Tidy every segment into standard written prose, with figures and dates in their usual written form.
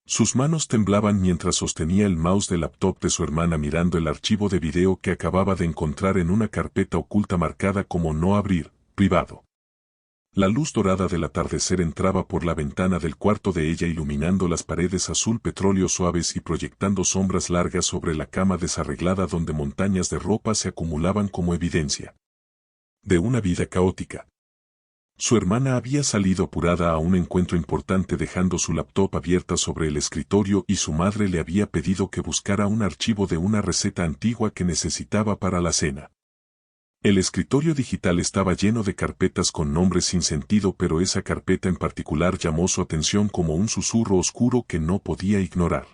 Sus manos temblaban mientras sostenía el mouse del laptop de su hermana mirando el archivo de video que acababa de encontrar en una carpeta oculta marcada como no abrir, privado. La luz dorada del atardecer entraba por la ventana del cuarto de ella iluminando las paredes azul petróleo suaves y proyectando sombras largas sobre la cama desarreglada donde montañas de ropa se acumulaban como evidencia de una vida caótica. Su hermana había salido apurada a un encuentro importante dejando su laptop abierta sobre el escritorio y su madre le había pedido que buscara un archivo de una receta antigua que necesitaba para la cena. El escritorio digital estaba lleno de carpetas con nombres sin sentido, pero esa carpeta en particular llamó su atención como un susurro oscuro que no podía ignorar.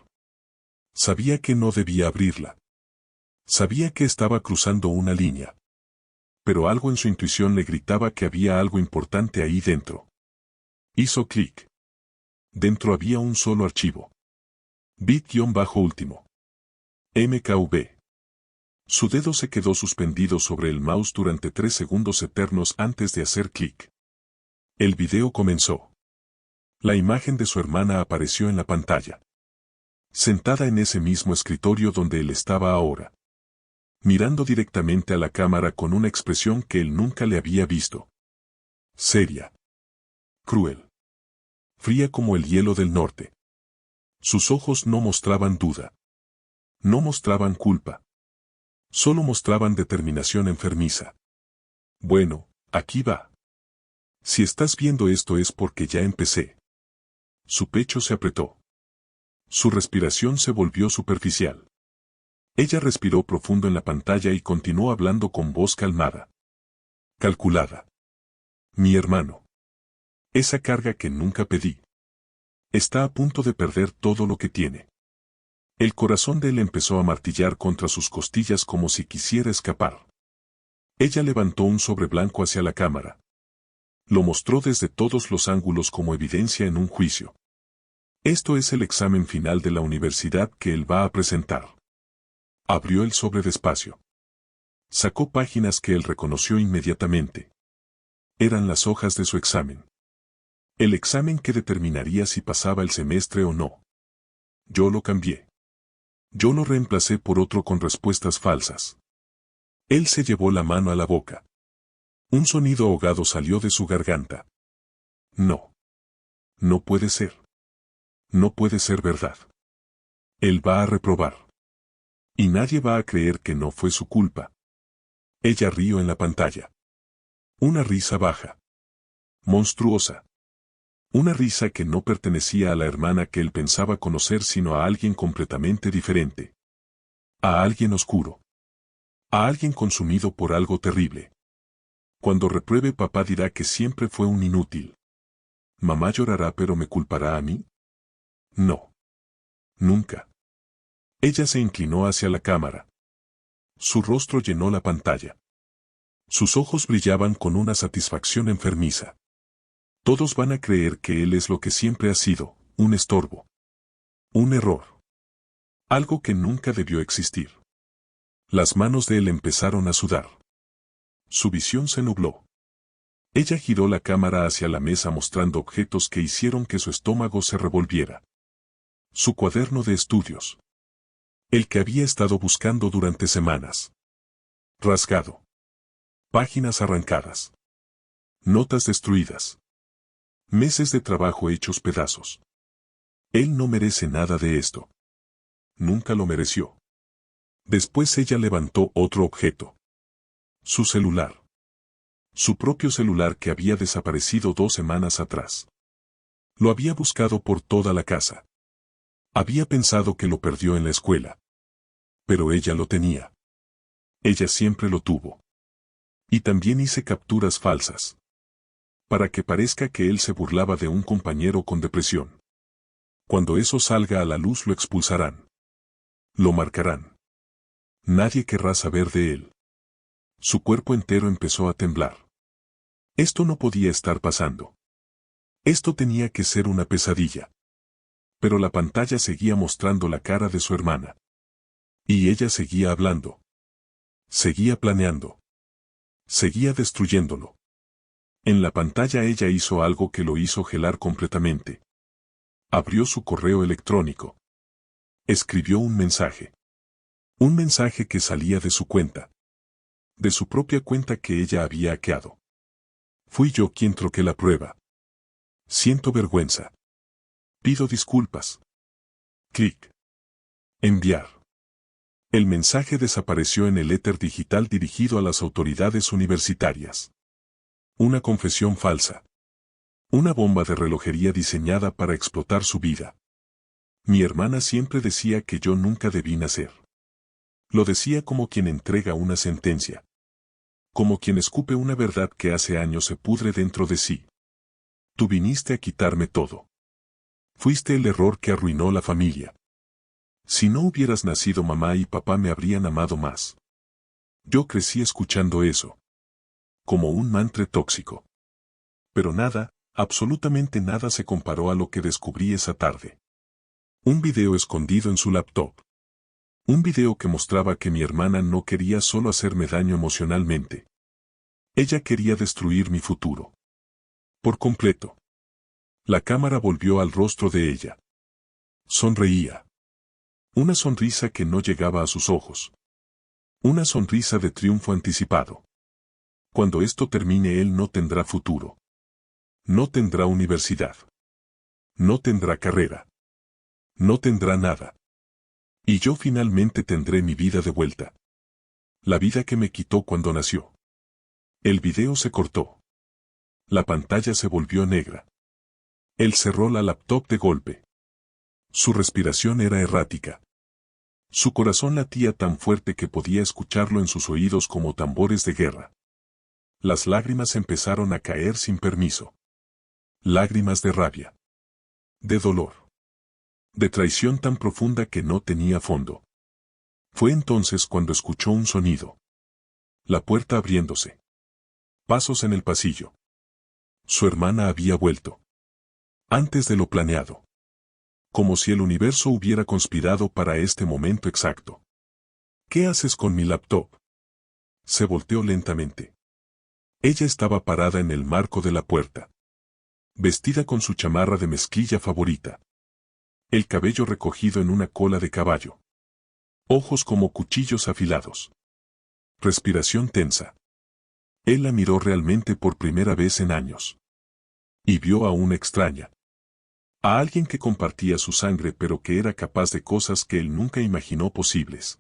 Sabía que no debía abrirla. Sabía que estaba cruzando una línea. Pero algo en su intuición le gritaba que había algo importante ahí dentro. Hizo clic. Dentro había un solo archivo. Bit-último. MKV. Su dedo se quedó suspendido sobre el mouse durante 3 segundos eternos antes de hacer clic. El video comenzó. La imagen de su hermana apareció en la pantalla. Sentada en ese mismo escritorio donde él estaba ahora. Mirando directamente a la cámara con una expresión que él nunca le había visto. Seria. Cruel. Fría como el hielo del norte. Sus ojos no mostraban duda. No mostraban culpa. Solo mostraban determinación enfermiza. Bueno, aquí va. Si estás viendo esto es porque ya empecé. Su pecho se apretó. Su respiración se volvió superficial. Ella respiró profundo en la pantalla y continuó hablando con voz calmada. Calculada. Mi hermano. Esa carga que nunca pedí. Está a punto de perder todo lo que tiene. El corazón de él empezó a martillar contra sus costillas como si quisiera escapar. Ella levantó un sobre blanco hacia la cámara. Lo mostró desde todos los ángulos como evidencia en un juicio. Esto es el examen final de la universidad que él va a presentar. Abrió el sobre despacio. Sacó páginas que él reconoció inmediatamente. Eran las hojas de su examen. El examen que determinaría si pasaba el semestre o no. Yo lo cambié. Yo lo reemplacé por otro con respuestas falsas. Él se llevó la mano a la boca. Un sonido ahogado salió de su garganta. No. No puede ser. No puede ser verdad. Él va a reprobar. Y nadie va a creer que no fue su culpa. Ella rió en la pantalla. Una risa baja. Monstruosa. Una risa que no pertenecía a la hermana que él pensaba conocer sino a alguien completamente diferente. A alguien oscuro. A alguien consumido por algo terrible. Cuando repruebe papá dirá que siempre fue un inútil. Mamá llorará pero me culpará a mí. No. Nunca. Ella se inclinó hacia la cámara. Su rostro llenó la pantalla. Sus ojos brillaban con una satisfacción enfermiza. Todos van a creer que él es lo que siempre ha sido, un estorbo. Un error. Algo que nunca debió existir. Las manos de él empezaron a sudar. Su visión se nubló. Ella giró la cámara hacia la mesa mostrando objetos que hicieron que su estómago se revolviera. Su cuaderno de estudios. El que había estado buscando durante semanas. Rasgado. Páginas arrancadas. Notas destruidas. Meses de trabajo hechos pedazos. Él no merece nada de esto. Nunca lo mereció. Después ella levantó otro objeto. Su celular. Su propio celular que había desaparecido 2 semanas atrás. Lo había buscado por toda la casa. Había pensado que lo perdió en la escuela. Pero ella lo tenía. Ella siempre lo tuvo. Y también hice capturas falsas. Para que parezca que él se burlaba de un compañero con depresión. Cuando eso salga a la luz lo expulsarán. Lo marcarán. Nadie querrá saber de él. Su cuerpo entero empezó a temblar. Esto no podía estar pasando. Esto tenía que ser una pesadilla. Pero la pantalla seguía mostrando la cara de su hermana. Y ella seguía hablando. Seguía planeando. Seguía destruyéndolo. En la pantalla ella hizo algo que lo hizo gelar completamente. Abrió su correo electrónico. Escribió un mensaje. Un mensaje que salía de su cuenta. De su propia cuenta que ella había hackeado. Fui yo quien troqué la prueba. Siento vergüenza. Pido disculpas. Clic. Enviar. El mensaje desapareció en el éter digital dirigido a las autoridades universitarias. Una confesión falsa. Una bomba de relojería diseñada para explotar su vida. Mi hermana siempre decía que yo nunca debí nacer. Lo decía como quien entrega una sentencia. Como quien escupe una verdad que hace años se pudre dentro de sí. Tú viniste a quitarme todo. Fuiste el error que arruinó la familia. Si no hubieras nacido, mamá y papá me habrían amado más. Yo crecí escuchando eso. Como un mantra tóxico. Pero nada, absolutamente nada se comparó a lo que descubrí esa tarde. Un video escondido en su laptop. Un video que mostraba que mi hermana no quería solo hacerme daño emocionalmente. Ella quería destruir mi futuro. Por completo. La cámara volvió al rostro de ella. Sonreía. Una sonrisa que no llegaba a sus ojos. Una sonrisa de triunfo anticipado. Cuando esto termine, él no tendrá futuro. No tendrá universidad. No tendrá carrera. No tendrá nada. Y yo finalmente tendré mi vida de vuelta. La vida que me quitó cuando nació. El video se cortó. La pantalla se volvió negra. Él cerró la laptop de golpe. Su respiración era errática. Su corazón latía tan fuerte que podía escucharlo en sus oídos como tambores de guerra. Las lágrimas empezaron a caer sin permiso. Lágrimas de rabia. De dolor. De traición tan profunda que no tenía fondo. Fue entonces cuando escuchó un sonido. La puerta abriéndose. Pasos en el pasillo. Su hermana había vuelto. Antes de lo planeado. Como si el universo hubiera conspirado para este momento exacto. ¿Qué haces con mi laptop? Se volteó lentamente. Ella estaba parada en el marco de la puerta. Vestida con su chamarra de mezclilla favorita. El cabello recogido en una cola de caballo. Ojos como cuchillos afilados. Respiración tensa. Él la miró realmente por primera vez en años. Y vio a una extraña. A alguien que compartía su sangre pero que era capaz de cosas que él nunca imaginó posibles.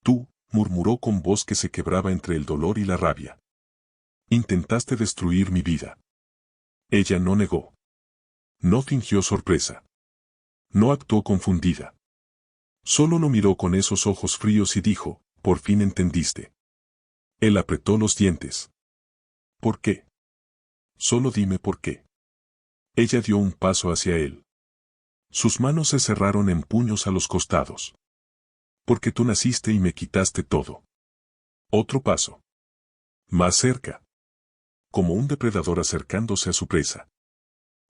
Tú, murmuró con voz que se quebraba entre el dolor y la rabia. Intentaste destruir mi vida. Ella no negó. No fingió sorpresa. No actuó confundida. Solo lo miró con esos ojos fríos y dijo, por fin entendiste. Él apretó los dientes. ¿Por qué? Solo dime por qué. Ella dio un paso hacia él. Sus manos se cerraron en puños a los costados. Porque tú naciste y me quitaste todo. Otro paso. Más cerca. Como un depredador acercándose a su presa.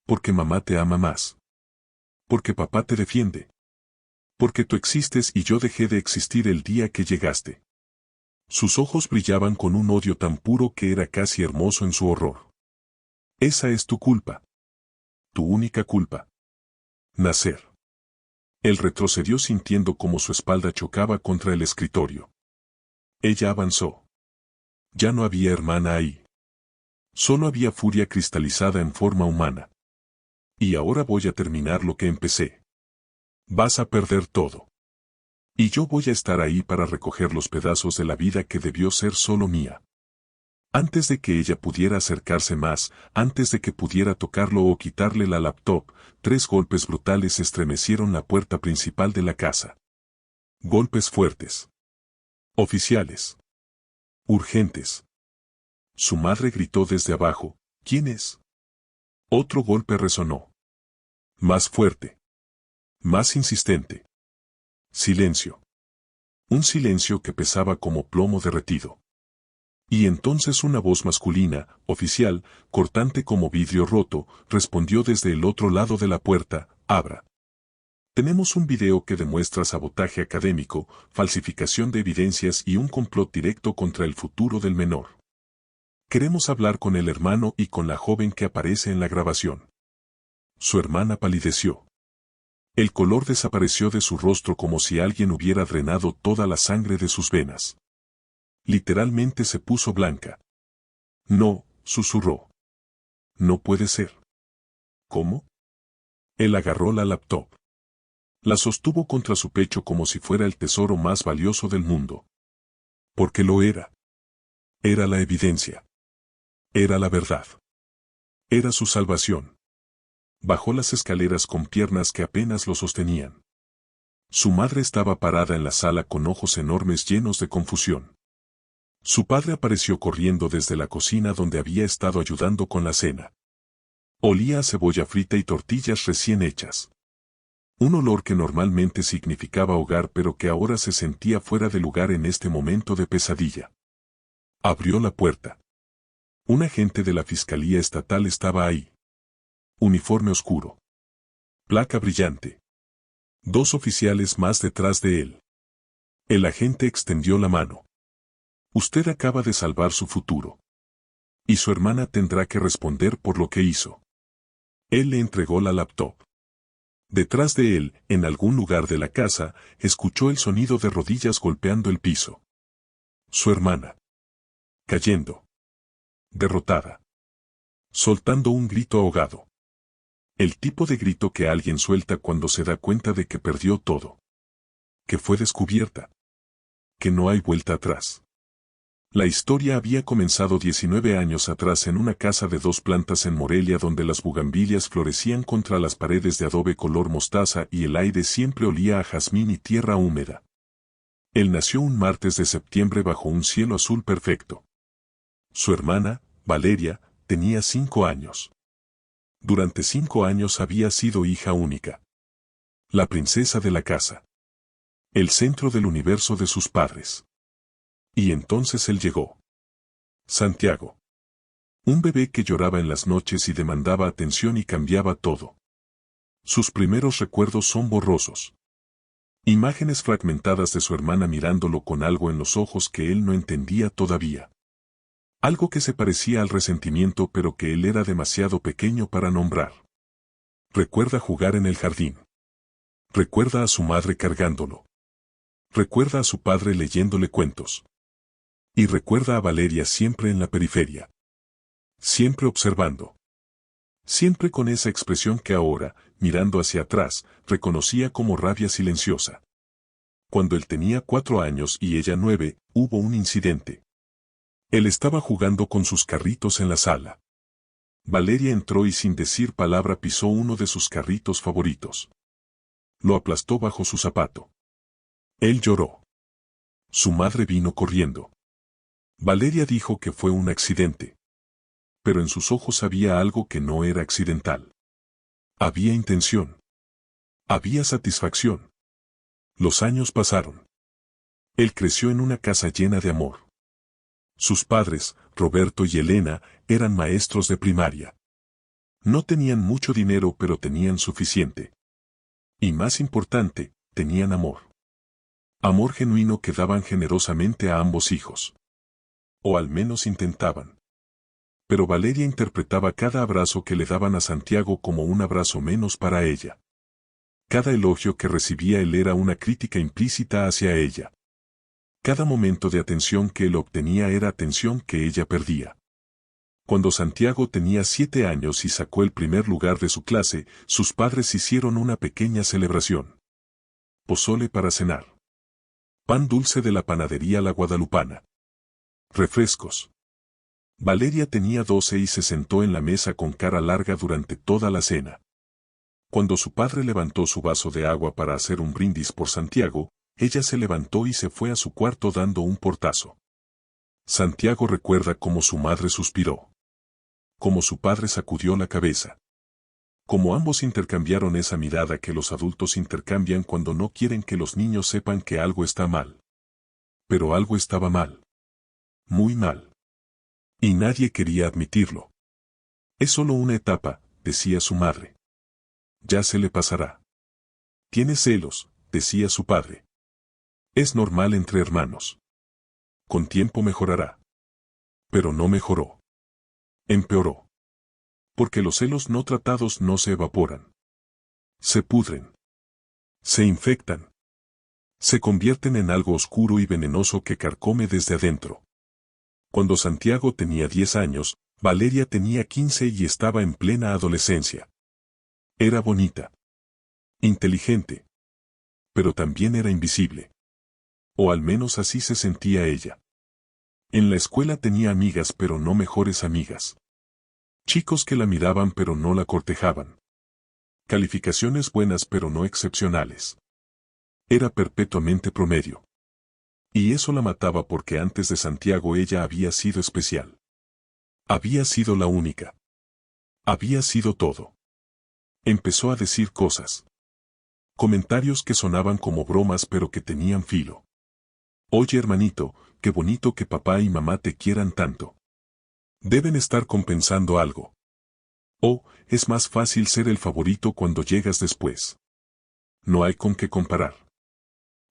Porque mamá te ama más. Porque papá te defiende. Porque tú existes y yo dejé de existir el día que llegaste. Sus ojos brillaban con un odio tan puro que era casi hermoso en su horror. Esa es tu culpa. Tu única culpa. Nacer. Él retrocedió sintiendo como su espalda chocaba contra el escritorio. Ella avanzó. Ya no había hermana ahí. Solo había furia cristalizada en forma humana. Y ahora voy a terminar lo que empecé. Vas a perder todo. Y yo voy a estar ahí para recoger los pedazos de la vida que debió ser solo mía. Antes de que ella pudiera acercarse más, antes de que pudiera tocarlo o quitarle la laptop, 3 golpes brutales estremecieron la puerta principal de la casa. Golpes fuertes. Oficiales. Urgentes. Su madre gritó desde abajo, ¿quién es? Otro golpe resonó. Más fuerte. Más insistente. Silencio. Un silencio que pesaba como plomo derretido. Y entonces una voz masculina, oficial, cortante como vidrio roto, respondió desde el otro lado de la puerta, abra. Tenemos un video que demuestra sabotaje académico, falsificación de evidencias y un complot directo contra el futuro del menor. Queremos hablar con el hermano y con la joven que aparece en la grabación. Su hermana palideció. El color desapareció de su rostro como si alguien hubiera drenado toda la sangre de sus venas. Literalmente se puso blanca. No, susurró. No puede ser. ¿Cómo? Él agarró la laptop. La sostuvo contra su pecho como si fuera el tesoro más valioso del mundo. Porque lo era. Era la evidencia. Era la verdad. Era su salvación. Bajó las escaleras con piernas que apenas lo sostenían. Su madre estaba parada en la sala con ojos enormes llenos de confusión. Su padre apareció corriendo desde la cocina donde había estado ayudando con la cena. Olía a cebolla frita y tortillas recién hechas. Un olor que normalmente significaba hogar pero que ahora se sentía fuera de lugar en este momento de pesadilla. Abrió la puerta. Un agente de la Fiscalía Estatal estaba ahí. Uniforme oscuro. Placa brillante. 2 oficiales más detrás de él. El agente extendió la mano. Usted acaba de salvar su futuro. Y su hermana tendrá que responder por lo que hizo. Él le entregó la laptop. Detrás de él, en algún lugar de la casa, escuchó el sonido de rodillas golpeando el piso. Su hermana. Cayendo. Derrotada. Soltando un grito ahogado. El tipo de grito que alguien suelta cuando se da cuenta de que perdió todo. Que fue descubierta. Que no hay vuelta atrás. La historia había comenzado 19 años atrás en una casa de 2 plantas en Morelia donde las bugambilias florecían contra las paredes de adobe color mostaza y el aire siempre olía a jazmín y tierra húmeda. Él nació un martes de septiembre bajo un cielo azul perfecto. Su hermana, Valeria, tenía 5 años. Durante 5 años había sido hija única. La princesa de la casa. El centro del universo de sus padres. Y entonces él llegó. Santiago. Un bebé que lloraba en las noches y demandaba atención y cambiaba todo. Sus primeros recuerdos son borrosos. Imágenes fragmentadas de su hermana mirándolo con algo en los ojos que él no entendía todavía. Algo que se parecía al resentimiento pero que él era demasiado pequeño para nombrar. Recuerda jugar en el jardín. Recuerda a su madre cargándolo. Recuerda a su padre leyéndole cuentos. Y recuerda a Valeria siempre en la periferia. Siempre observando. Siempre con esa expresión que ahora, mirando hacia atrás, reconocía como rabia silenciosa. Cuando él tenía 4 años y ella 9, hubo un incidente. Él estaba jugando con sus carritos en la sala. Valeria entró y sin decir palabra pisó uno de sus carritos favoritos. Lo aplastó bajo su zapato. Él lloró. Su madre vino corriendo. Valeria dijo que fue un accidente. Pero en sus ojos había algo que no era accidental. Había intención. Había satisfacción. Los años pasaron. Él creció en una casa llena de amor. Sus padres, Roberto y Elena, eran maestros de primaria. No tenían mucho dinero pero tenían suficiente. Y más importante, tenían amor. Amor genuino que daban generosamente a ambos hijos. O al menos intentaban. Pero Valeria interpretaba cada abrazo que le daban a Santiago como un abrazo menos para ella. Cada elogio que recibía él era una crítica implícita hacia ella. Cada momento de atención que él obtenía era atención que ella perdía. Cuando Santiago tenía 7 años y sacó el primer lugar de su clase, sus padres hicieron una pequeña celebración. Pozole para cenar. Pan dulce de la panadería La Guadalupana. Refrescos. Valeria tenía 12 y se sentó en la mesa con cara larga durante toda la cena. Cuando su padre levantó su vaso de agua para hacer un brindis por Santiago, ella se levantó y se fue a su cuarto dando un portazo. Santiago recuerda cómo su madre suspiró. Cómo su padre sacudió la cabeza. Cómo ambos intercambiaron esa mirada que los adultos intercambian cuando no quieren que los niños sepan que algo está mal. Pero algo estaba mal. Muy mal. Y nadie quería admitirlo. Es solo una etapa, decía su madre. Ya se le pasará. Tiene celos, decía su padre. Es normal entre hermanos. Con tiempo mejorará. Pero no mejoró. Empeoró. Porque los celos no tratados no se evaporan. Se pudren. Se infectan. Se convierten en algo oscuro y venenoso que carcome desde adentro. Cuando Santiago tenía 10 años, Valeria tenía 15 y estaba en plena adolescencia. Era bonita. Inteligente. Pero también era invisible. O al menos así se sentía ella. En la escuela tenía amigas pero no mejores amigas. Chicos que la miraban pero no la cortejaban. Calificaciones buenas pero no excepcionales. Era perpetuamente promedio. Y eso la mataba porque antes de Santiago ella había sido especial. Había sido la única. Había sido todo. Empezó a decir cosas. Comentarios que sonaban como bromas pero que tenían filo. Oye hermanito, qué bonito que papá y mamá te quieran tanto. Deben estar compensando algo. O, es más fácil ser el favorito cuando llegas después. No hay con qué comparar.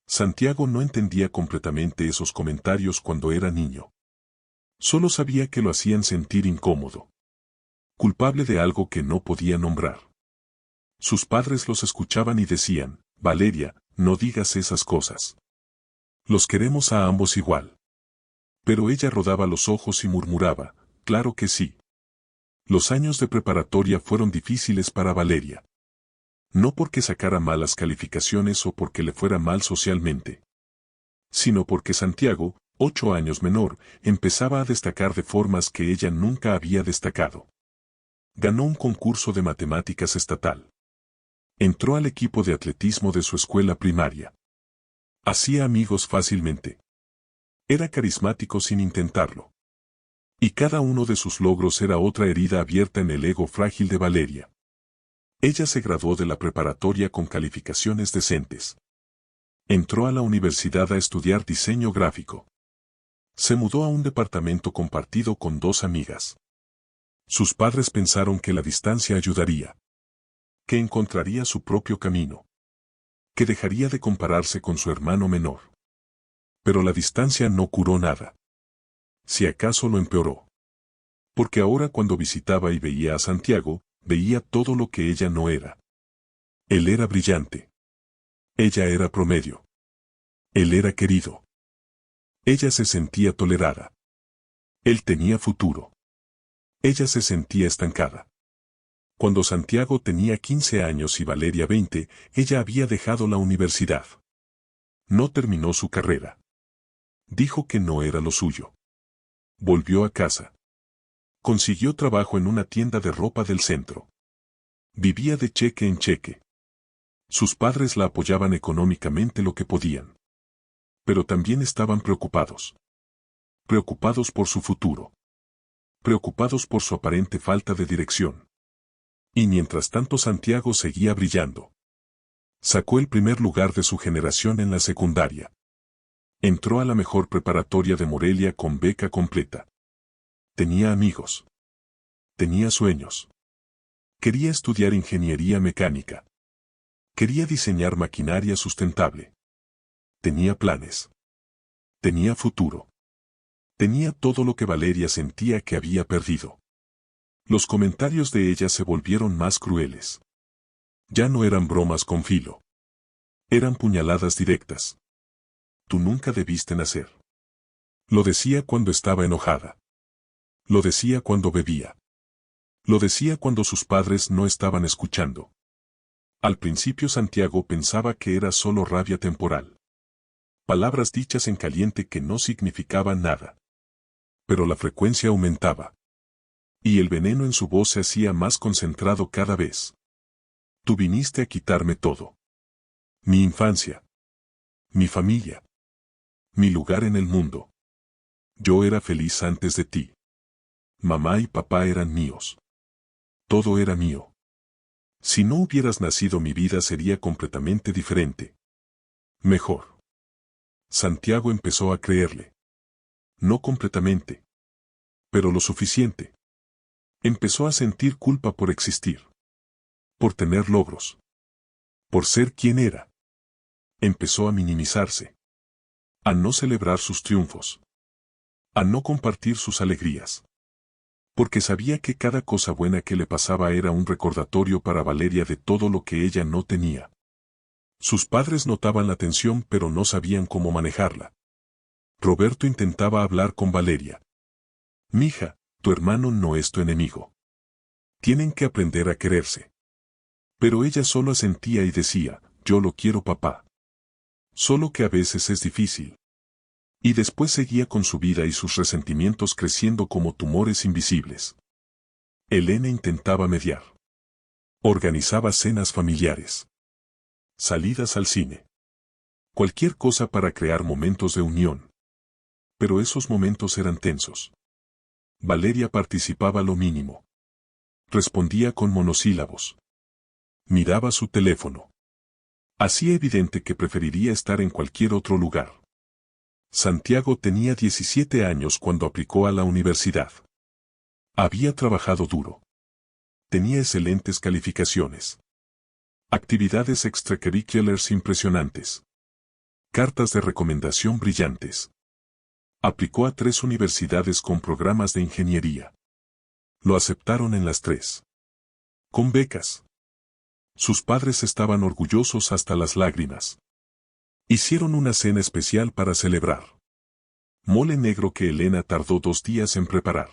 Santiago no entendía completamente esos comentarios cuando era niño. Solo sabía que lo hacían sentir incómodo. Culpable de algo que no podía nombrar. Sus padres los escuchaban y decían, Valeria, no digas esas cosas. Los queremos a ambos igual. Pero ella rodaba los ojos y murmuraba, claro que sí. Los años de preparatoria fueron difíciles para Valeria. No porque sacara malas calificaciones o porque le fuera mal socialmente. Sino porque Santiago, 8 años menor, empezaba a destacar de formas que ella nunca había destacado. Ganó un concurso de matemáticas estatal. Entró al equipo de atletismo de su escuela primaria. Hacía amigos fácilmente. Era carismático sin intentarlo. Y cada uno de sus logros era otra herida abierta en el ego frágil de Valeria. Ella se graduó de la preparatoria con calificaciones decentes. Entró a la universidad a estudiar diseño gráfico. Se mudó a un departamento compartido con 2 amigas. Sus padres pensaron que la distancia ayudaría. Que encontraría su propio camino. Que dejaría de compararse con su hermano menor. Pero la distancia no curó nada. Si acaso lo empeoró. Porque ahora cuando visitaba y veía a Santiago, veía todo lo que ella no era. Él era brillante. Ella era promedio. Él era querido. Ella se sentía tolerada. Él tenía futuro. Ella se sentía estancada. Cuando Santiago tenía 15 años y Valeria 20, ella había dejado la universidad. No terminó su carrera. Dijo que no era lo suyo. Volvió a casa. Consiguió trabajo en una tienda de ropa del centro. Vivía de cheque en cheque. Sus padres la apoyaban económicamente lo que podían. Pero también estaban preocupados. Preocupados por su futuro. Preocupados por su aparente falta de dirección. Y mientras tanto Santiago seguía brillando. Sacó el primer lugar de su generación en la secundaria. Entró a la mejor preparatoria de Morelia con beca completa. Tenía amigos. Tenía sueños. Quería estudiar ingeniería mecánica. Quería diseñar maquinaria sustentable. Tenía planes. Tenía futuro. Tenía todo lo que Valeria sentía que había perdido. Los comentarios de ella se volvieron más crueles. Ya no eran bromas con filo. Eran puñaladas directas. Tú nunca debiste nacer. Lo decía cuando estaba enojada. Lo decía cuando bebía. Lo decía cuando sus padres no estaban escuchando. Al principio Santiago pensaba que era solo rabia temporal. Palabras dichas en caliente que no significaban nada. Pero la frecuencia aumentaba. Y el veneno en su voz se hacía más concentrado cada vez. Tú viniste a quitarme todo. Mi infancia. Mi familia. Mi lugar en el mundo. Yo era feliz antes de ti. Mamá y papá eran míos. Todo era mío. Si no hubieras nacido mi vida sería completamente diferente. Mejor. Santiago empezó a creerle. No completamente. Pero lo suficiente. Empezó a sentir culpa por existir. Por tener logros. Por ser quien era. Empezó a minimizarse. A no celebrar sus triunfos. A no compartir sus alegrías. Porque sabía que cada cosa buena que le pasaba era un recordatorio para Valeria de todo lo que ella no tenía. Sus padres notaban la tensión pero no sabían cómo manejarla. Roberto intentaba hablar con Valeria. Mija, tu hermano no es tu enemigo. Tienen que aprender a quererse. Pero ella solo asentía y decía, yo lo quiero papá. Solo que a veces es difícil. Y después seguía con su vida y sus resentimientos creciendo como tumores invisibles. Elena intentaba mediar. Organizaba cenas familiares. Salidas al cine. Cualquier cosa para crear momentos de unión. Pero esos momentos eran tensos. Valeria participaba lo mínimo. Respondía con monosílabos. Miraba su teléfono. Hacía evidente que preferiría estar en cualquier otro lugar. Santiago tenía 17 años cuando aplicó a la universidad. Había trabajado duro. Tenía excelentes calificaciones. Actividades extracurriculares impresionantes. Cartas de recomendación brillantes. Aplicó a 3 universidades con programas de ingeniería. Lo aceptaron en las 3. Con becas. Sus padres estaban orgullosos hasta las lágrimas. Hicieron una cena especial para celebrar. Mole negro que Elena tardó 2 días en preparar.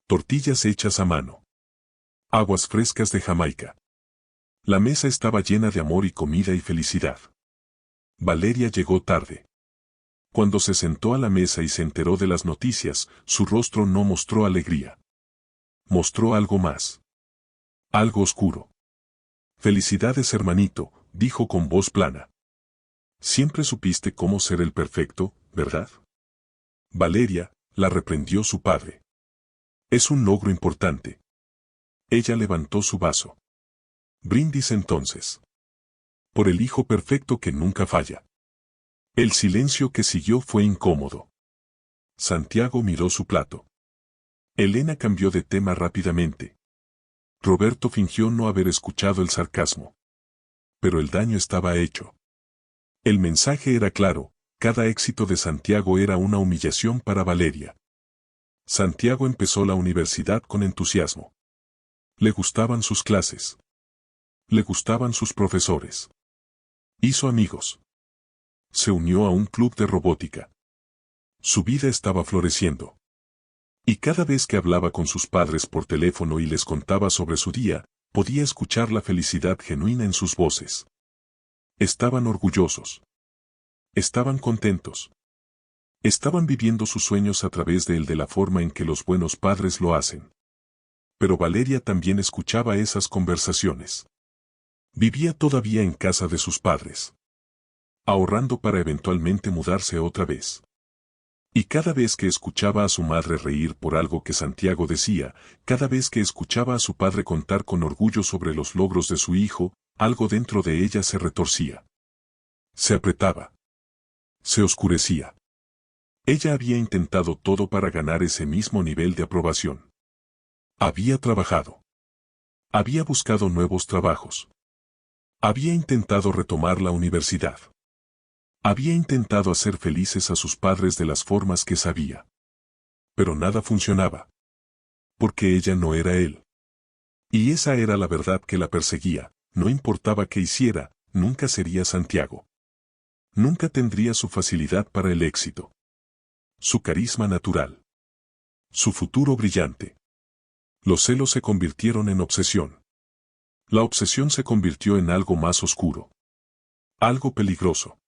Tortillas hechas a mano. Aguas frescas de Jamaica. La mesa estaba llena de amor y comida y felicidad. Valeria llegó tarde. Cuando se sentó a la mesa y se enteró de las noticias, su rostro no mostró alegría. Mostró algo más. Algo oscuro. Felicidades, hermanito, dijo con voz plana. Siempre supiste cómo ser el perfecto, ¿verdad? Valeria, la reprendió su padre. Es un logro importante. Ella levantó su vaso. Brindis entonces. Por el hijo perfecto que nunca falla. El silencio que siguió fue incómodo. Santiago miró su plato. Elena cambió de tema rápidamente. Roberto fingió no haber escuchado el sarcasmo. Pero el daño estaba hecho. El mensaje era claro, cada éxito de Santiago era una humillación para Valeria. Santiago empezó la universidad con entusiasmo. Le gustaban sus clases. Le gustaban sus profesores. Hizo amigos. Se unió a un club de robótica. Su vida estaba floreciendo. Y cada vez que hablaba con sus padres por teléfono y les contaba sobre su día, podía escuchar la felicidad genuina en sus voces. Estaban orgullosos. Estaban contentos. Estaban viviendo sus sueños a través de la forma en que los buenos padres lo hacen. Pero Valeria también escuchaba esas conversaciones. Vivía todavía en casa de sus padres. Ahorrando para eventualmente mudarse otra vez. Y cada vez que escuchaba a su madre reír por algo que Santiago decía, cada vez que escuchaba a su padre contar con orgullo sobre los logros de su hijo, algo dentro de ella se retorcía. Se apretaba. Se oscurecía. Ella había intentado todo para ganar ese mismo nivel de aprobación. Había trabajado. Había buscado nuevos trabajos. Había intentado retomar la universidad. Había intentado hacer felices a sus padres de las formas que sabía. Pero nada funcionaba. Porque ella no era él. Y esa era la verdad que la perseguía, no importaba qué hiciera, nunca sería Santiago. Nunca tendría su facilidad para el éxito. Su carisma natural. Su futuro brillante. Los celos se convirtieron en obsesión. La obsesión se convirtió en algo más oscuro. Algo peligroso.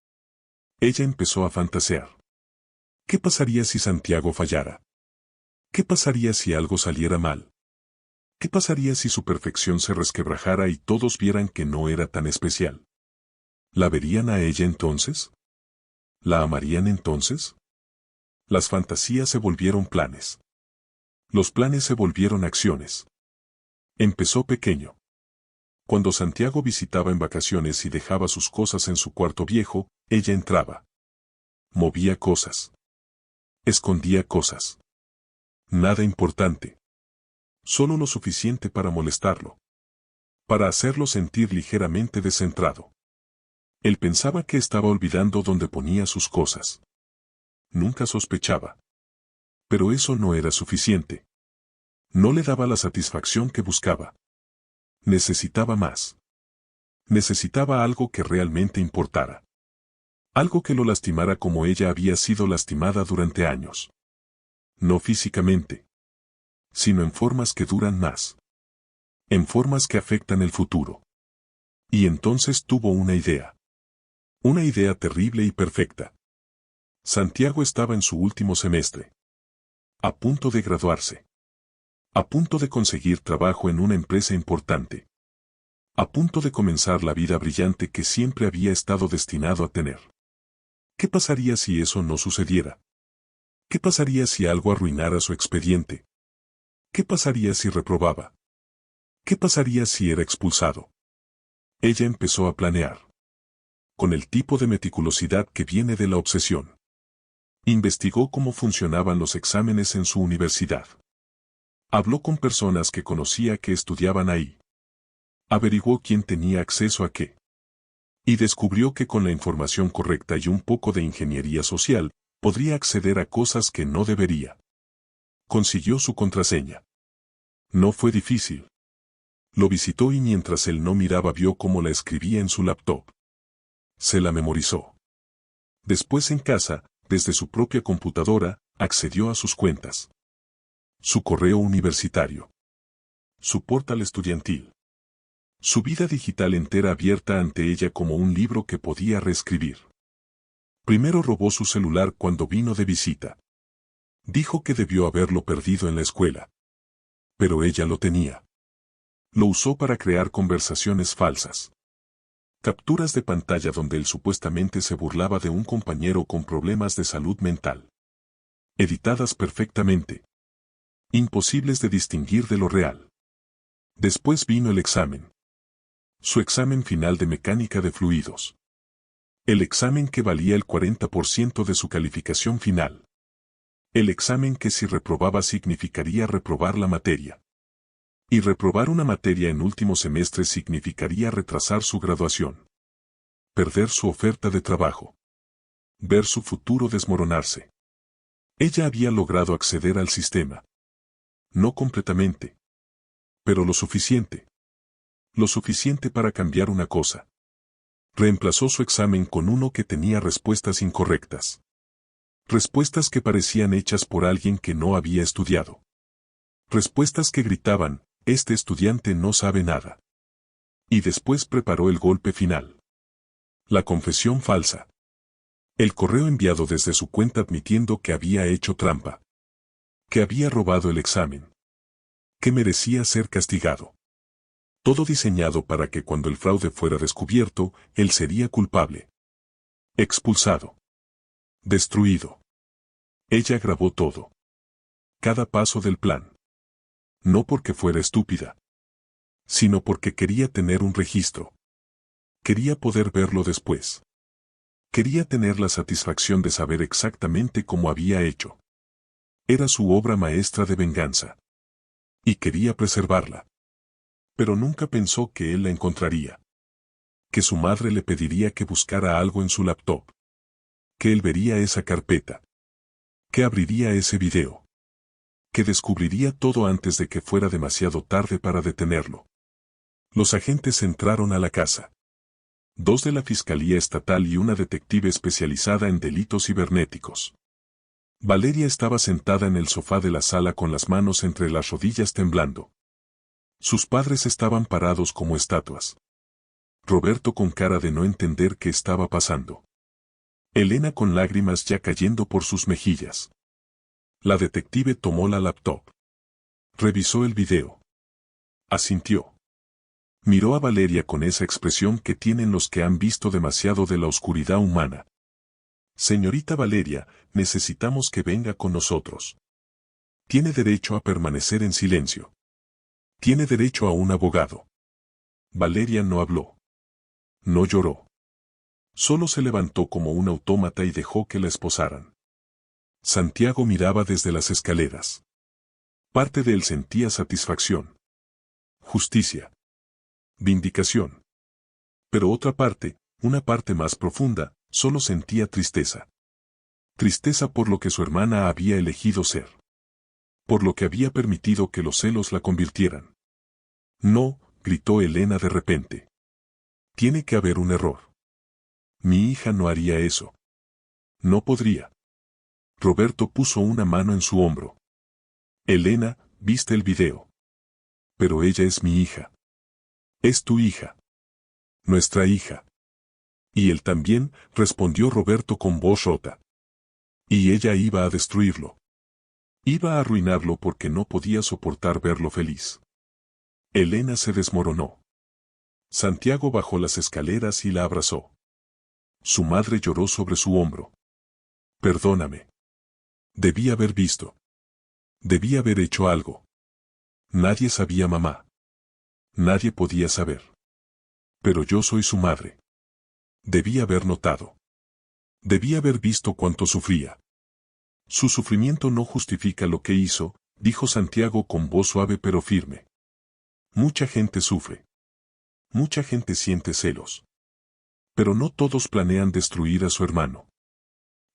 Ella empezó a fantasear. ¿Qué pasaría si Santiago fallara? ¿Qué pasaría si algo saliera mal? ¿Qué pasaría si su perfección se resquebrajara y todos vieran que no era tan especial? ¿La verían a ella entonces? ¿La amarían entonces? Las fantasías se volvieron planes. Los planes se volvieron acciones. Empezó pequeño. Cuando Santiago visitaba en vacaciones y dejaba sus cosas en su cuarto viejo, ella entraba. Movía cosas. Escondía cosas. Nada importante. Solo lo suficiente para molestarlo. Para hacerlo sentir ligeramente descentrado. Él pensaba que estaba olvidando dónde ponía sus cosas. Nunca sospechaba. Pero eso no era suficiente. No le daba la satisfacción que buscaba. Necesitaba más. Necesitaba algo que realmente importara. Algo que lo lastimara como ella había sido lastimada durante años. No físicamente, sino en formas que duran más. En formas que afectan el futuro. Y entonces tuvo una idea. Una idea terrible y perfecta. Santiago estaba en su último semestre. A punto de graduarse. A punto de conseguir trabajo en una empresa importante. A punto de comenzar la vida brillante que siempre había estado destinado a tener. ¿Qué pasaría si eso no sucediera? ¿Qué pasaría si algo arruinara su expediente? ¿Qué pasaría si reprobaba? ¿Qué pasaría si era expulsado? Ella empezó a planear. Con el tipo de meticulosidad que viene de la obsesión. Investigó cómo funcionaban los exámenes en su universidad. Habló con personas que conocía que estudiaban ahí. Averiguó quién tenía acceso a qué. Y descubrió que con la información correcta y un poco de ingeniería social, podría acceder a cosas que no debería. Consiguió su contraseña. No fue difícil. Lo visitó y mientras él no miraba vio cómo la escribía en su laptop. Se la memorizó. Después en casa, desde su propia computadora, accedió a sus cuentas. Su correo universitario. Su portal estudiantil. Su vida digital entera abierta ante ella como un libro que podía reescribir. Primero robó su celular cuando vino de visita. Dijo que debió haberlo perdido en la escuela. Pero ella lo tenía. Lo usó para crear conversaciones falsas. Capturas de pantalla donde él supuestamente se burlaba de un compañero con problemas de salud mental. Editadas perfectamente. Imposibles de distinguir de lo real. Después vino el examen. Su examen final de mecánica de fluidos. El examen que valía el 40% de su calificación final. El examen que si reprobaba significaría reprobar la materia. Y reprobar una materia en último semestre significaría retrasar su graduación. Perder su oferta de trabajo. Ver su futuro desmoronarse. Ella había logrado acceder al sistema. No completamente. Pero lo suficiente. Lo suficiente para cambiar una cosa. Reemplazó su examen con uno que tenía respuestas incorrectas. Respuestas que parecían hechas por alguien que no había estudiado. Respuestas que gritaban, este estudiante no sabe nada. Y después preparó el golpe final. La confesión falsa. El correo enviado desde su cuenta admitiendo que había hecho trampa. Que había robado el examen. Que merecía ser castigado. Todo diseñado para que cuando el fraude fuera descubierto, él sería culpable. Expulsado. Destruido. Ella grabó todo. Cada paso del plan. No porque fuera estúpida. Sino porque quería tener un registro. Quería poder verlo después. Quería tener la satisfacción de saber exactamente cómo había hecho. Era su obra maestra de venganza. Y quería preservarla. Pero nunca pensó que él la encontraría. Que su madre le pediría que buscara algo en su laptop. Que él vería esa carpeta. Que abriría ese video. Que descubriría todo antes de que fuera demasiado tarde para detenerlo. Los agentes entraron a la casa. 2 de la Fiscalía Estatal y una detective especializada en delitos cibernéticos. Valeria estaba sentada en el sofá de la sala con las manos entre las rodillas temblando. Sus padres estaban parados como estatuas. Roberto con cara de no entender qué estaba pasando. Elena con lágrimas ya cayendo por sus mejillas. La detective tomó la laptop. Revisó el video. Asintió. Miró a Valeria con esa expresión que tienen los que han visto demasiado de la oscuridad humana. Señorita Valeria, necesitamos que venga con nosotros. Tiene derecho a permanecer en silencio. Tiene derecho a un abogado. Valeria no habló. No lloró. Solo se levantó como un autómata y dejó que la esposaran. Santiago miraba desde las escaleras. Parte de él sentía satisfacción. Justicia. Vindicación. Pero otra parte, una parte más profunda, solo sentía tristeza. Tristeza por lo que su hermana había elegido ser. por lo que había permitido que los celos la convirtieran. No, gritó Elena de repente. Tiene que haber un error. Mi hija no haría eso. No podría. Roberto puso una mano en su hombro. Elena, ¿viste el video? Pero ella es mi hija. Es tu hija. Nuestra hija. Y él también, respondió Roberto con voz rota. Y ella iba a destruirlo. Iba a arruinarlo porque no podía soportar verlo feliz. Elena se desmoronó. Santiago bajó las escaleras y la abrazó. Su madre lloró sobre su hombro. Perdóname. Debí haber visto. Debí haber hecho algo. Nadie sabía, mamá. Nadie podía saber. Pero yo soy su madre. Debí haber notado. Debí haber visto cuánto sufría. Su sufrimiento no justifica lo que hizo, dijo Santiago con voz suave pero firme. Mucha gente sufre. Mucha gente siente celos. Pero no todos planean destruir a su hermano.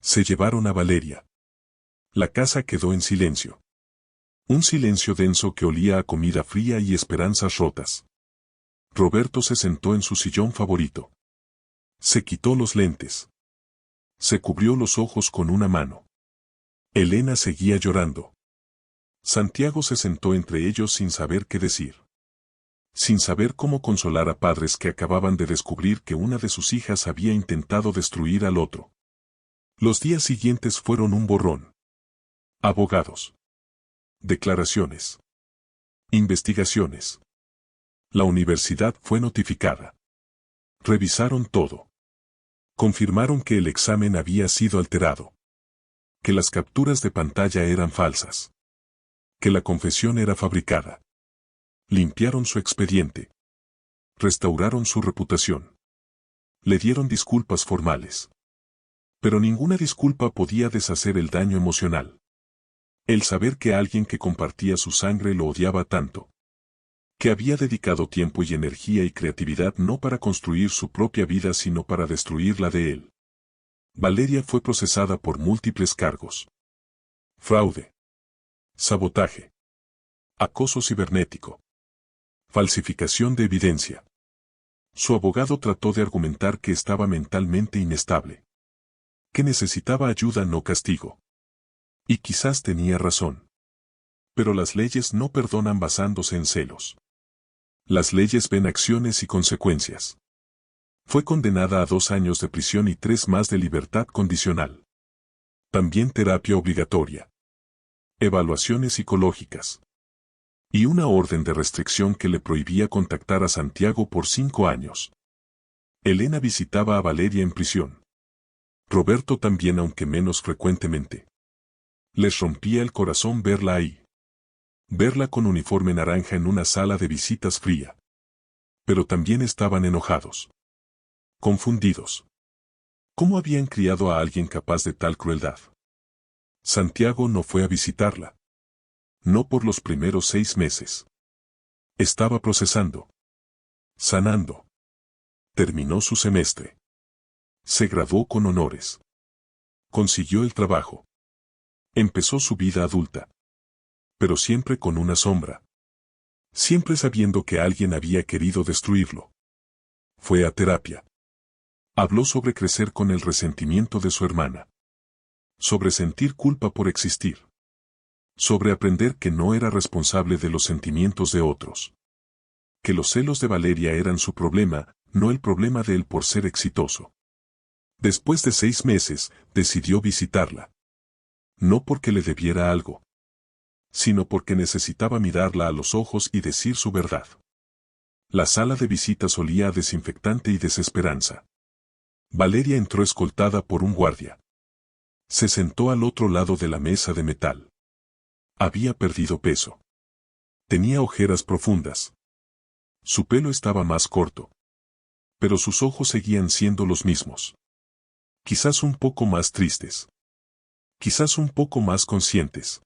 Se llevaron a Valeria. La casa quedó en silencio. Un silencio denso que olía a comida fría y esperanzas rotas. Roberto se sentó en su sillón favorito. Se quitó los lentes. Se cubrió los ojos con una mano. Elena seguía llorando. Santiago se sentó entre ellos sin saber qué decir. Sin saber cómo consolar a padres que acababan de descubrir que una de sus hijas había intentado destruir al otro. Los días siguientes fueron un borrón. Abogados. Declaraciones. Investigaciones. La universidad fue notificada. Revisaron todo. Confirmaron que el examen había sido alterado. Que las capturas de pantalla eran falsas. Que la confesión era fabricada. Limpiaron su expediente. Restauraron su reputación. Le dieron disculpas formales. Pero ninguna disculpa podía deshacer el daño emocional. El saber que alguien que compartía su sangre lo odiaba tanto. Que había dedicado tiempo y energía y creatividad no para construir su propia vida sino para destruir la de él. Valeria fue procesada por múltiples cargos. Fraude. Sabotaje. Acoso cibernético. Falsificación de evidencia. Su abogado trató de argumentar que estaba mentalmente inestable. Que necesitaba ayuda, no castigo. Y quizás tenía razón. Pero las leyes no perdonan basándose en celos. Las leyes ven acciones y consecuencias. Fue condenada a 2 años de prisión y 3 más de libertad condicional. También terapia obligatoria. Evaluaciones psicológicas. Y una orden de restricción que le prohibía contactar a Santiago por 5 años. Elena visitaba a Valeria en prisión. Roberto también, aunque menos frecuentemente. Les rompía el corazón verla ahí. Verla con uniforme naranja en una sala de visitas fría. Pero también estaban enojados. Confundidos. ¿Cómo habían criado a alguien capaz de tal crueldad? Santiago no fue a visitarla. No por los primeros 6 meses. Estaba procesando. Sanando. Terminó su semestre. Se graduó con honores. Consiguió el trabajo. Empezó su vida adulta. Pero siempre con una sombra. Siempre sabiendo que alguien había querido destruirlo. Fue a terapia. Habló sobre crecer con el resentimiento de su hermana. Sobre sentir culpa por existir. Sobre aprender que no era responsable de los sentimientos de otros. Que los celos de Valeria eran su problema, no el problema de él por ser exitoso. Después de 6 meses, decidió visitarla. No porque le debiera algo, sino porque necesitaba mirarla a los ojos y decir su verdad. La sala de visitas olía a desinfectante y desesperanza. Valeria entró escoltada por un guardia. Se sentó al otro lado de la mesa de metal. Había perdido peso. Tenía ojeras profundas. Su pelo estaba más corto. Pero sus ojos seguían siendo los mismos. Quizás un poco más tristes. Quizás un poco más conscientes.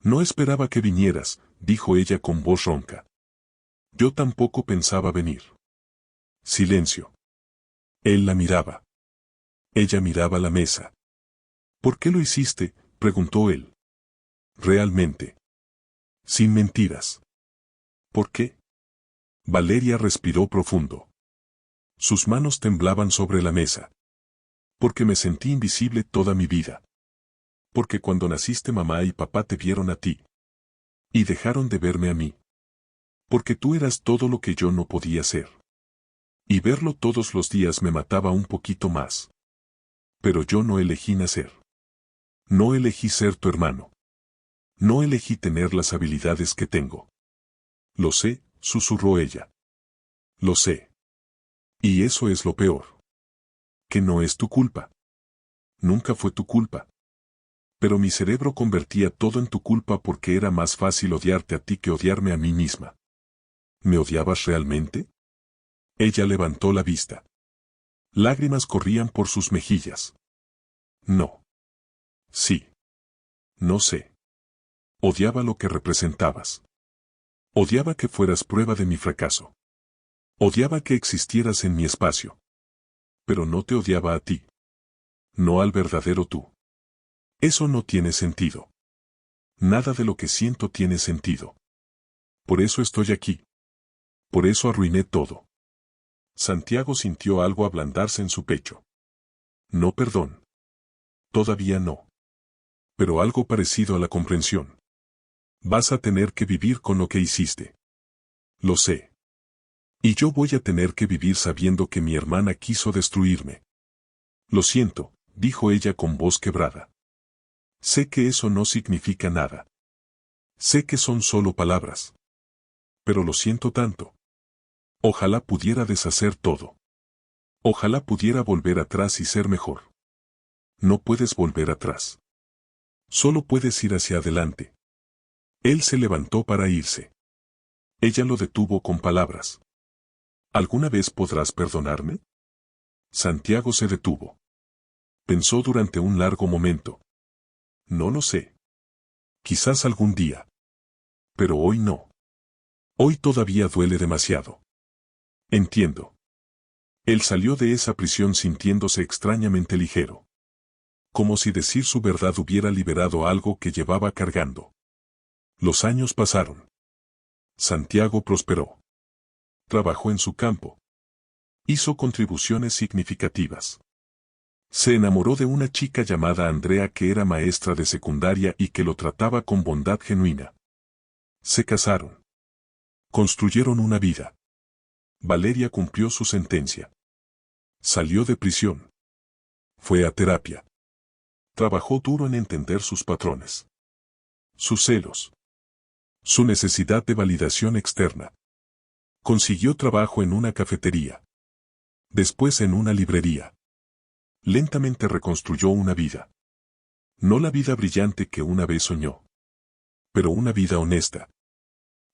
No esperaba que vinieras, dijo ella con voz ronca. Yo tampoco pensaba venir. Silencio. Él la miraba. Ella miraba la mesa. ¿Por qué lo hiciste?, preguntó él. Realmente. Sin mentiras. ¿Por qué? Valeria respiró profundo. Sus manos temblaban sobre la mesa. Porque me sentí invisible toda mi vida. Porque cuando naciste mamá y papá te vieron a ti. Y dejaron de verme a mí. Porque tú eras todo lo que yo no podía ser. Y verlo todos los días me mataba un poquito más. Pero yo no elegí nacer. No elegí ser tu hermano. No elegí tener las habilidades que tengo. Lo sé, susurró ella. Lo sé. Y eso es lo peor. Que no es tu culpa. Nunca fue tu culpa. Pero mi cerebro convertía todo en tu culpa porque era más fácil odiarte a ti que odiarme a mí misma. ¿Me odiabas realmente? Ella levantó la vista. Lágrimas corrían por sus mejillas. No. Sí. No sé. Odiaba lo que representabas. Odiaba que fueras prueba de mi fracaso. Odiaba que existieras en mi espacio. Pero no te odiaba a ti. No al verdadero tú. Eso no tiene sentido. Nada de lo que siento tiene sentido. Por eso estoy aquí. Por eso arruiné todo. Santiago sintió algo ablandarse en su pecho. No, perdón. Todavía no. Pero algo parecido a la comprensión. Vas a tener que vivir con lo que hiciste. Lo sé. Y yo voy a tener que vivir sabiendo que mi hermana quiso destruirme. Lo siento, dijo ella con voz quebrada. Sé que eso no significa nada. Sé que son solo palabras. Pero lo siento tanto. Ojalá pudiera deshacer todo. Ojalá pudiera volver atrás y ser mejor. No puedes volver atrás. Solo puedes ir hacia adelante. Él se levantó para irse. Ella lo detuvo con palabras. ¿Alguna vez podrás perdonarme? Santiago se detuvo. Pensó durante un largo momento. No lo sé. Quizás algún día. Pero hoy no. Hoy todavía duele demasiado. Entiendo. Él salió de esa prisión sintiéndose extrañamente ligero. Como si decir su verdad hubiera liberado algo que llevaba cargando. Los años pasaron. Santiago prosperó. Trabajó en su campo. Hizo contribuciones significativas. Se enamoró de una chica llamada Andrea que era maestra de secundaria y que lo trataba con bondad genuina. Se casaron. Construyeron una vida. Valeria cumplió su sentencia. Salió de prisión. Fue a terapia. Trabajó duro en entender sus patrones. Sus celos. Su necesidad de validación externa. Consiguió trabajo en una cafetería. Después en una librería. Lentamente reconstruyó una vida. No la vida brillante que una vez soñó. Pero una vida honesta.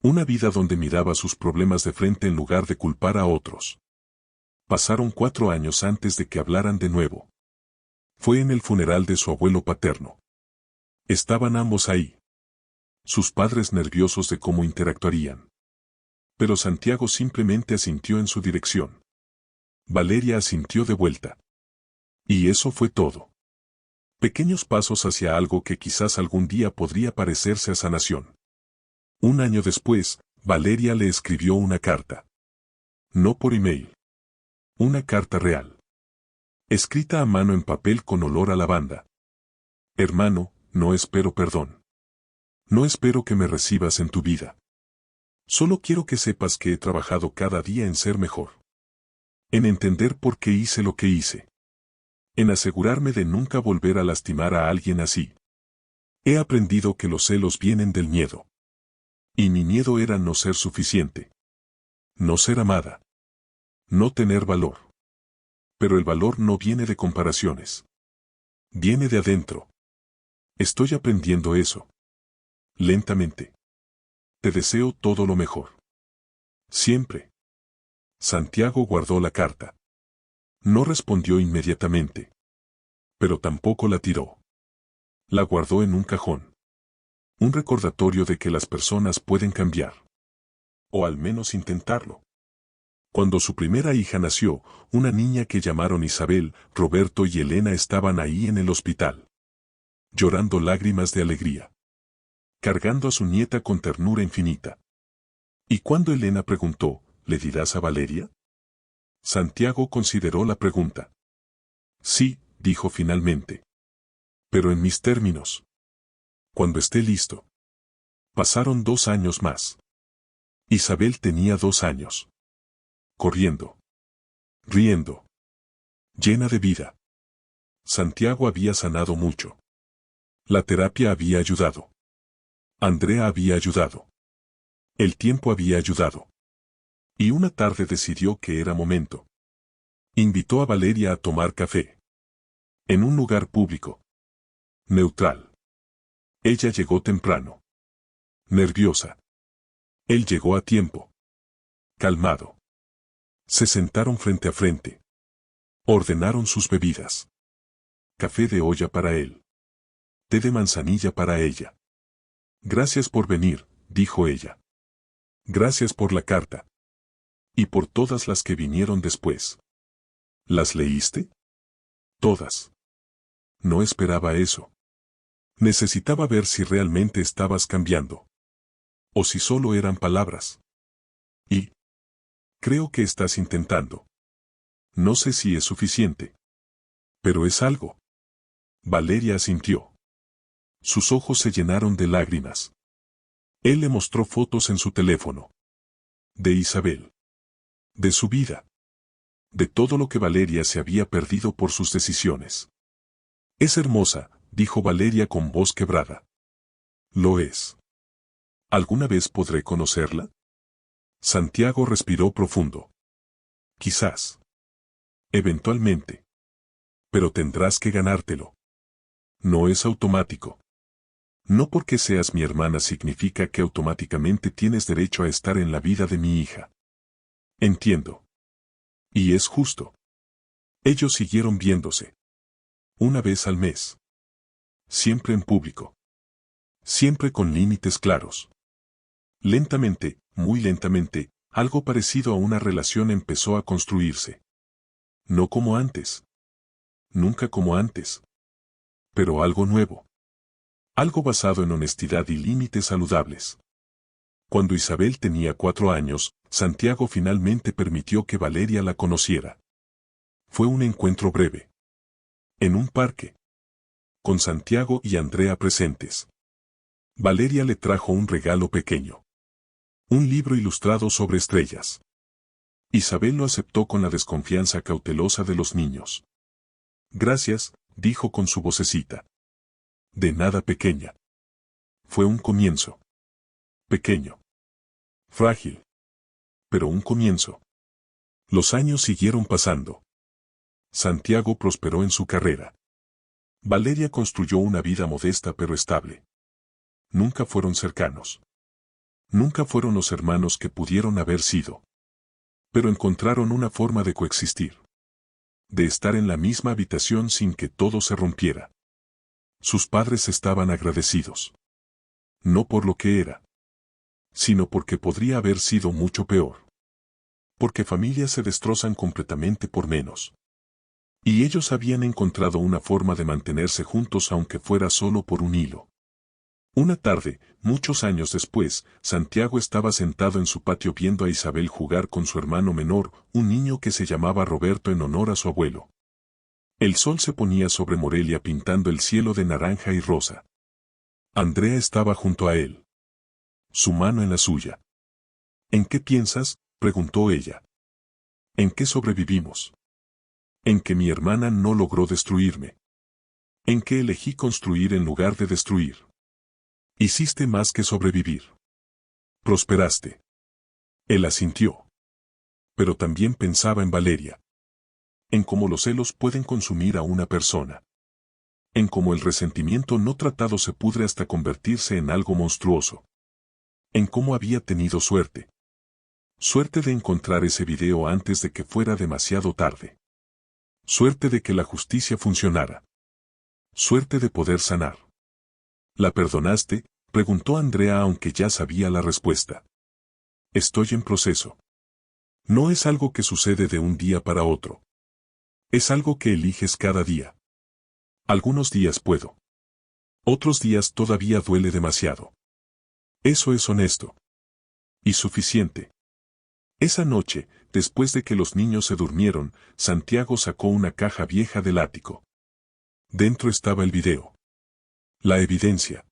Una vida donde miraba sus problemas de frente en lugar de culpar a otros. Pasaron 4 años antes de que hablaran de nuevo. Fue en el funeral de su abuelo paterno. Estaban ambos ahí. Sus padres nerviosos de cómo interactuarían. Pero Santiago simplemente asintió en su dirección. Valeria asintió de vuelta. Y eso fue todo. Pequeños pasos hacia algo que quizás algún día podría parecerse a sanación. Un año después, Valeria le escribió una carta. No por email. Una carta real. Escrita a mano en papel con olor a lavanda. Hermano, no espero perdón. No espero que me recibas en tu vida. Solo quiero que sepas que he trabajado cada día en ser mejor. En entender por qué hice lo que hice. En asegurarme de nunca volver a lastimar a alguien así. He aprendido que los celos vienen del miedo. Y mi miedo era no ser suficiente. No ser amada. No tener valor. Pero el valor no viene de comparaciones. Viene de adentro. Estoy aprendiendo eso. Lentamente. Te deseo todo lo mejor. Siempre. Santiago guardó la carta. No respondió inmediatamente. Pero tampoco la tiró. La guardó en un cajón. Un recordatorio de que las personas pueden cambiar. O al menos intentarlo. Cuando su primera hija nació, una niña que llamaron Isabel, Roberto y Elena estaban ahí en el hospital. Llorando lágrimas de alegría. cargando a su nieta con ternura infinita. Y cuando Elena preguntó, ¿le dirás a Valeria? Santiago consideró la pregunta. Sí, dijo finalmente. Pero en mis términos. Cuando esté listo. Pasaron 2 años más. Isabel tenía 2 años. Corriendo. Riendo. Llena de vida. Santiago había sanado mucho. La terapia había ayudado. Andrea había ayudado. El tiempo había ayudado. Y una tarde decidió que era momento. Invitó a Valeria a tomar café. En un lugar público. Neutral. Ella llegó temprano. Nerviosa. Él llegó a tiempo. Calmado. Se sentaron frente a frente. Ordenaron sus bebidas. Café de olla para él. Té de manzanilla para ella. Gracias por venir, dijo ella. Gracias por la carta. Y por todas las que vinieron después. ¿Las leíste? Todas. No esperaba eso. Necesitaba ver si realmente estabas cambiando. O si solo eran palabras. Y creo que estás intentando. No sé si es suficiente. Pero es algo. Valeria asintió. Sus ojos se llenaron de lágrimas. Él le mostró fotos en su teléfono. De Isabel. De su vida. De todo lo que Valeria se había perdido por sus decisiones. Es hermosa, dijo Valeria con voz quebrada. Lo es. ¿Alguna vez podré conocerla? Santiago respiró profundo. Quizás. Eventualmente. Pero tendrás que ganártelo. No es automático. No porque seas mi hermana significa que automáticamente tienes derecho a estar en la vida de mi hija. Entiendo. Y es justo. Ellos siguieron viéndose. Una vez al mes. Siempre en público. Siempre con límites claros. Lentamente, muy lentamente, algo parecido a una relación empezó a construirse. No como antes. Nunca como antes. Pero algo nuevo. Algo basado en honestidad y límites saludables. Cuando Isabel tenía 4 años, Santiago finalmente permitió que Valeria la conociera. Fue un encuentro breve. En un parque. Con Santiago y Andrea presentes. Valeria le trajo un regalo pequeño. Un libro ilustrado sobre estrellas. Isabel lo aceptó con la desconfianza cautelosa de los niños. Gracias, dijo con su vocecita. De nada, pequeña. Fue un comienzo. Pequeño. Frágil. Pero un comienzo. Los años siguieron pasando. Santiago prosperó en su carrera. Valeria construyó una vida modesta pero estable. Nunca fueron cercanos. Nunca fueron los hermanos que pudieron haber sido. Pero encontraron una forma de coexistir. De estar en la misma habitación sin que todo se rompiera. Sus padres estaban agradecidos. No por lo que era. Sino porque podría haber sido mucho peor. Porque familias se destrozan completamente por menos. Y ellos habían encontrado una forma de mantenerse juntos aunque fuera solo por un hilo. Una tarde, muchos años después, Santiago estaba sentado en su patio viendo a Isabel jugar con su hermano menor, un niño que se llamaba Roberto en honor a su abuelo. El sol se ponía sobre Morelia pintando el cielo de naranja y rosa. Andrea estaba junto a él. Su mano en la suya. ¿En qué piensas?, preguntó ella. ¿En qué sobrevivimos? En que mi hermana no logró destruirme. En que elegí construir en lugar de destruir. Hiciste más que sobrevivir. Prosperaste. Él asintió. Pero también pensaba en Valeria. En cómo los celos pueden consumir a una persona. En cómo el resentimiento no tratado se pudre hasta convertirse en algo monstruoso. En cómo había tenido suerte. Suerte de encontrar ese video antes de que fuera demasiado tarde. Suerte de que la justicia funcionara. Suerte de poder sanar. ¿La perdonaste?, preguntó Andrea aunque ya sabía la respuesta. Estoy en proceso. No es algo que sucede de un día para otro. Es algo que eliges cada día. Algunos días puedo. Otros días todavía duele demasiado. Eso es honesto. Y suficiente. Esa noche, después de que los niños se durmieron, Santiago sacó una caja vieja del ático. Dentro estaba el video. La evidencia.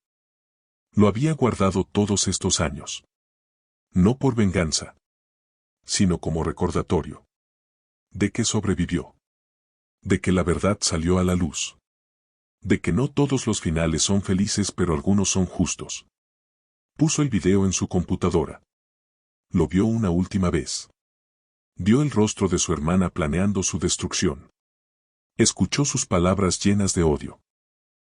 Lo había guardado todos estos años. No por venganza, sino como recordatorio. De que sobrevivió. De que la verdad salió a la luz. De que no todos los finales son felices pero algunos son justos. Puso el video en su computadora. Lo vio una última vez. Vio el rostro de su hermana planeando su destrucción. Escuchó sus palabras llenas de odio.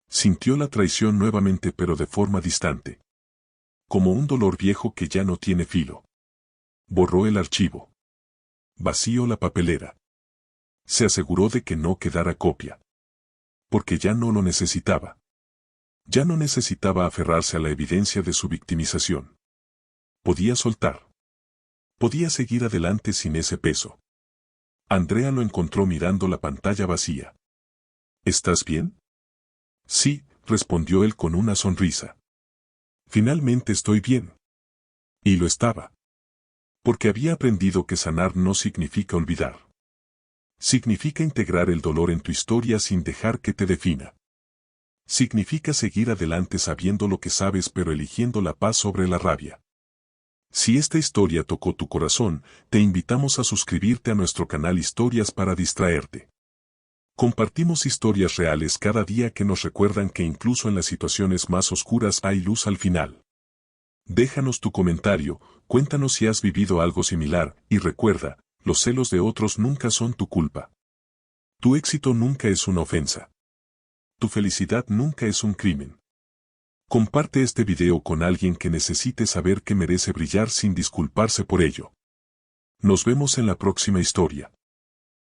Sintió la traición nuevamente pero de forma distante. Como un dolor viejo que ya no tiene filo. Borró el archivo. Vació la papelera. Se aseguró de que no quedara copia. Porque ya no lo necesitaba. Ya no necesitaba aferrarse a la evidencia de su victimización. Podía soltar. Podía seguir adelante sin ese peso. Andrea lo encontró mirando la pantalla vacía. ¿Estás bien? Sí, respondió él con una sonrisa. Finalmente estoy bien. Y lo estaba. Porque había aprendido que sanar no significa olvidar. Significa integrar el dolor en tu historia sin dejar que te defina. Significa seguir adelante sabiendo lo que sabes pero eligiendo la paz sobre la rabia. Si esta historia tocó tu corazón, te invitamos a suscribirte a nuestro canal Historias para Distraerte. Compartimos historias reales cada día que nos recuerdan que incluso en las situaciones más oscuras hay luz al final. Déjanos tu comentario, cuéntanos si has vivido algo similar, y recuerda, los celos de otros nunca son tu culpa. Tu éxito nunca es una ofensa. Tu felicidad nunca es un crimen. Comparte este video con alguien que necesite saber que merece brillar sin disculparse por ello. Nos vemos en la próxima historia.